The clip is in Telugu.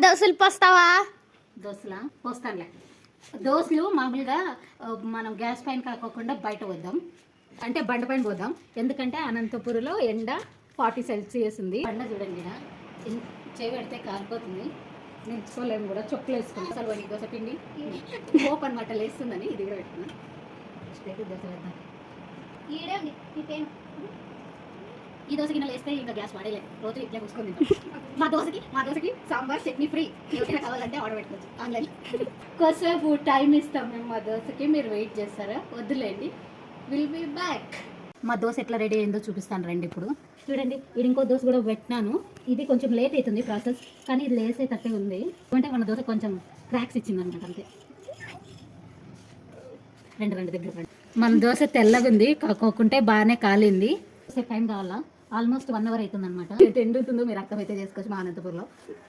దోశలు పోస్తావా? దోశలా పోస్తానులే. దోశలు మామూలుగా మనం గ్యాస్ పైన కాకోకుండా బయట వద్దాం, అంటే బండ పైన పోదాం. ఎందుకంటే అనంతపురంలో ఎండ 40 సెల్సియస్ ఉంది. బండ చూడండి, చేయి పెడితే కాలిపోతుంది, నిల్చుకోలేము కూడా. చెప్పులు వేసుకుంటాం. అసలు వని దోశ పిండి ఓపెన్ అనమాట, లేస్తుందని ఇది కూడా పెట్టుకున్నాం. దోశ వేద్దాం. ఈ దోశ గిన్నెలు వేస్తే ఇంకా గ్యాస్ వాడేలేదు, రోజు ఇట్లా కూర్చుకొని తింటాం. మా దోశకి సాంబార్ చట్నీ ఫ్రీ. ఎవరైనా కావాలంటే ఆర్డర్ పెట్టుకోవచ్చు ఆన్లైన్. కొద్దిసేపు టైం ఇస్తాం మేము మా దోశకి, మీరు వెయిట్ చేస్తారా? వద్దులేండి, విల్ బి బ్యాక్. మా దోశ ఎట్లా రెడీ అయిందో చూపిస్తాను రండి. ఇప్పుడు చూడండి, ఇది ఇంకో దోశ కూడా పెట్టినాను. ఇది కొంచెం లేట్ అవుతుంది ప్రాసెస్, కానీ ఇది లేసేటట్టే ఉంది. అంటే మన దోశ కొంచెం క్రాక్స్ ఇచ్చింది అనమాట, అంతే. రెండు దగ్గర రండి. మన దోశ తెల్లగా ఉంది, కాకోకుంటే బాగానే కాలింది. టైం కావాలా? ఆల్మోస్ట్ 1 అవర్ అవుతుంది అనమాట. ఎండుతుందో మీరు అర్థమైతే చేసుకోవచ్చు మా అనంతపూర్లో.